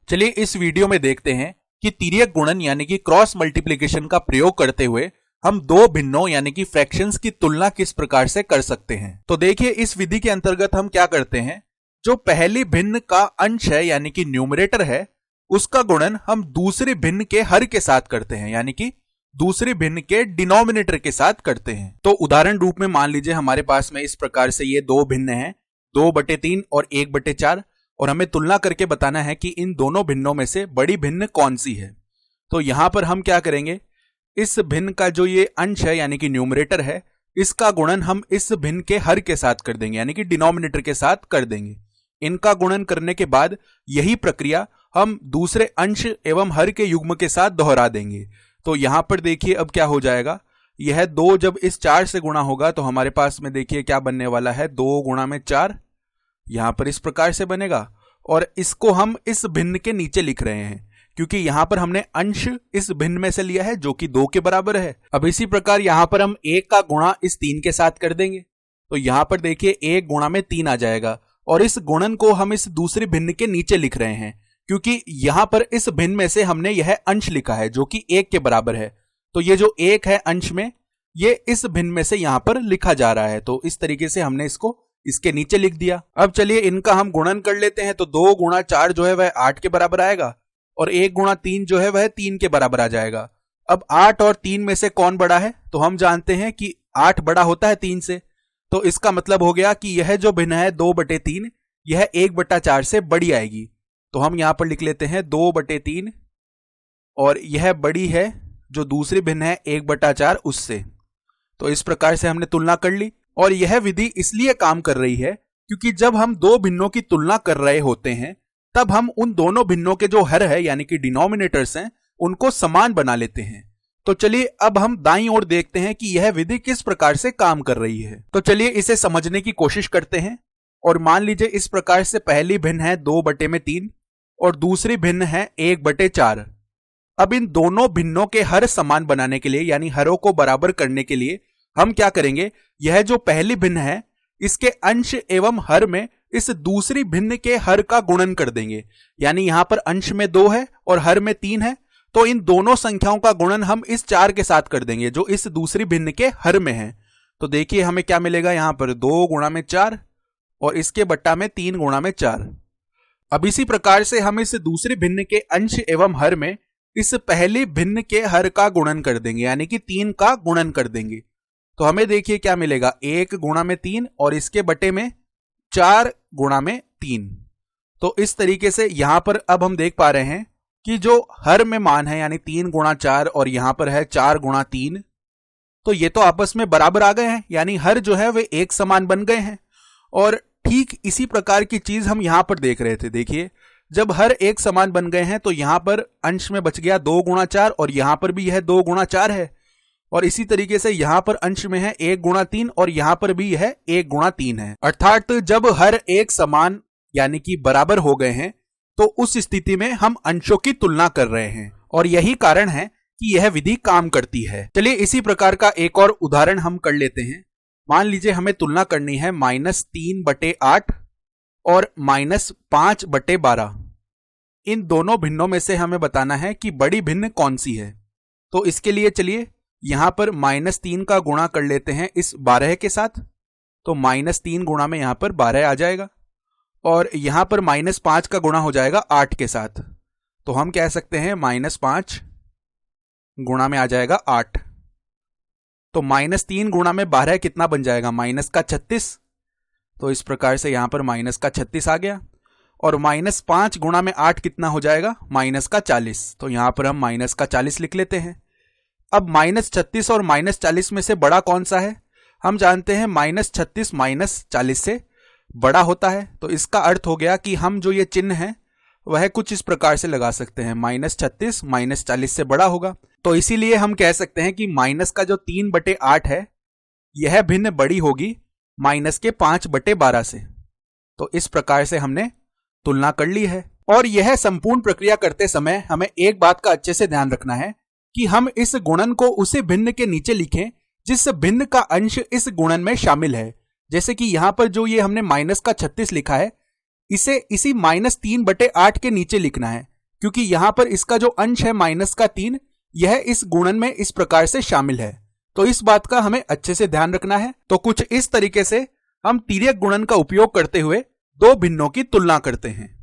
चलिए इस वीडियो में देखते हैं कि तिर्यक गुणन यानी कि क्रॉस मल्टीप्लिकेशन का प्रयोग करते हुए हम दो भिन्नों यानी कि फ्रैक्शंस की तुलना किस प्रकार से कर सकते हैं। तो देखिए इस विधि के अंतर्गत हम क्या करते हैं, जो पहली भिन्न का अंश है यानी कि न्यूमरेटर है, उसका गुणन हम दूसरे भिन्न के हर के साथ करते हैं, यानी कि दूसरे भिन्न के डिनोमिनेटर के साथ करते हैं। तो उदाहरण रूप में मान लीजिए हमारे पास में इस प्रकार से ये दो भिन्न हैं, 2/3 और 1/4, और हमें तुलना करके बताना है कि इन दोनों भिन्नों में से बड़ी भिन्न कौन सी है। तो यहां पर हम क्या करेंगे, इस भिन्न का जो ये अंश है यानी कि न्यूमरेटर है, इसका गुणन हम इस भिन्न के हर के साथ कर देंगे, यानी कि डिनोमिनेटर के साथ कर देंगे। इनका गुणन करने के बाद यही प्रक्रिया हम दूसरे अंश एवं हर के युग्म के साथ दोहरा देंगे। तो यहां पर देखिए अब क्या हो जाएगा, यह 2 जब इस 4 से गुणा होगा तो हमारे पास में देखिए क्या बनने वाला है, 2 गुणा में 4, यहां पर इस प्रकार से बनेगा। और इसको हम इस भिन्न के नीचे लिख रहे हैं क्योंकि यहां पर हमने अंश इस भिन्न में से लिया है जो कि 2 के बराबर है। अब इसी प्रकार यहां पर हम 1 का गुणा इस 3 के साथ कर देंगे, तो यहां पर देखिए 1 गुणा में 3 आ जाएगा। और इस गुणन को हम इस दूसरे भिन्न के नीचे लिख रहे हैं क्योंकि यहां पर इस भिन्न में से हमने यह अंश लिखा है जो कि 1 के बराबर है। तो ये जो 1 है अंश में, ये इस भिन्न में से यहां पर लिखा जा रहा है। तो इस तरीके से हमने इसको इसके नीचे लिख दिया। अब चलिए इनका हम गुणन कर लेते हैं। तो 2 गुणा 4 जो है वह 8 के बराबर आएगा और 1 गुणा 3 जो है वह 3 के बराबर आ जाएगा। अब 8 और 3 में से कौन बड़ा है, तो हम जानते हैं कि 8 बड़ा होता है 3 से। तो इसका मतलब हो गया कि यह जो भिन्न है 2/3, यह 1/4 से बड़ी आएगी। तो हम यहां पर लिख लेते हैं 2/3 और यह बड़ी है जो दूसरी भिन्न है 1/4 उससे। तो इस प्रकार से हमने तुलना कर ली। और यह विधि इसलिए काम कर रही है क्योंकि जब हम दो भिन्नों की तुलना कर रहे होते हैं तब हम उन दोनों भिन्नों के जो हर है यानी कि डिनोमिनेटर्स हैं उनको समान बना लेते हैं। तो चलिए अब हम दाईं ओर देखते हैं कि यह विधि किस प्रकार से काम कर रही है। तो चलिए इसे समझने की कोशिश करते हैं। और मान लीजिए इस प्रकार से पहली भिन्न है 2/3 और दूसरी भिन्न है 1/4। अब इन दोनों भिन्नों के हर समान बनाने के लिए यानी हरों को बराबर करने के लिए हम क्या करेंगे, यह जो पहली भिन्न है इसके अंश एवं हर में इस दूसरी भिन्न के हर का गुणन कर देंगे। यानी यहां पर अंश में 2 है और हर में 3 है, तो इन दोनों संख्याओं का गुणन हम इस 4 के साथ कर देंगे जो इस दूसरी भिन्न के हर में है। तो देखिए हमें क्या मिलेगा, यहां पर 2 गुणा में 4 और इसके बट्टा में 3 गुणा में 4। अब इसी प्रकार से हम इस दूसरी भिन्न के अंश एवं हर में इस पहली भिन्न के हर का गुणन कर देंगे, यानी कि 3 का गुणन कर देंगे। तो हमें देखिए क्या मिलेगा, 1 गुणा में 3 और इसके बटे में 4 गुणा में 3। तो इस तरीके से यहां पर अब हम देख पा रहे हैं कि जो हर में मान है यानी 3 गुणा 4 और यहां पर है 4 गुणा 3, तो ये तो आपस में बराबर आ गए हैं, यानी हर जो है वे एक समान बन गए हैं। और ठीक इसी प्रकार की चीज हम यहां पर देख रहे थे। देखिए जब हर एक समान बन गए हैं तो यहां पर अंश में बच गया 2 गुणा 4 और यहां पर भी यह 2 गुणा 4 है। और इसी तरीके से यहां पर अंश में है 1 गुणा 3 और यहां पर भी यह 1 गुणा 3 है। अर्थात जब हर एक समान यानी कि बराबर हो गए हैं तो उस स्थिति में हम अंशों की तुलना कर रहे हैं और यही कारण है कि यह विधि काम करती है। चलिए इसी प्रकार का एक और उदाहरण हम कर लेते हैं। मान लीजिए हमें तुलना करनी है -3/8 और -5/12। इन दोनों भिन्नों में से हमें बताना है कि बड़ी भिन्न कौन सी है। तो इसके लिए चलिए यहां पर -3 का गुणा कर लेते हैं इस 12 के साथ। तो -3 गुणा में यहां पर 12 आ जाएगा और यहां पर -5 का गुणा हो जाएगा 8 के साथ। तो हम कह सकते हैं -5 गुणा में आ जाएगा 8। तो -3 गुणा में 12 कितना बन जाएगा, -36। तो इस प्रकार से यहां पर -36 आ गया। और -5 गुणा में 8 कितना हो जाएगा, -40। तो यहां पर हम -40 लिख लेते हैं। अब -36 और -40 में से बड़ा कौन सा है, हम जानते हैं -36 -40 से बड़ा होता है। तो इसका अर्थ हो गया कि हम जो ये चिन्ह है वह कुछ इस प्रकार से लगा सकते हैं, -36 -40 से बड़ा होगा। तो इसीलिए हम कह सकते हैं कि माइनस का जो 3/8 है यह भिन्न बड़ी होगी माइनस के 5/12 से। तो इस प्रकार से हमने तुलना कर ली है। और यह संपूर्ण प्रक्रिया करते समय हमें एक बात का अच्छे से ध्यान रखना है कि हम इस गुणन को उसी भिन्न के नीचे लिखें जिस भिन्न का अंश इस गुणन में शामिल है। जैसे कि यहां पर जो ये हमने -36 लिखा है, इसे इसी -3/8 के नीचे लिखना है, क्योंकि यहां पर इसका जो अंश है -3, यह इस गुणन में इस प्रकार से शामिल है। तो इस बात का हमें अच्छे से ध्यान रखना है। तो कुछ इस तरीके से हम तिर्यक गुणन का उपयोग करते हुए दो भिन्नों की तुलना करते हैं।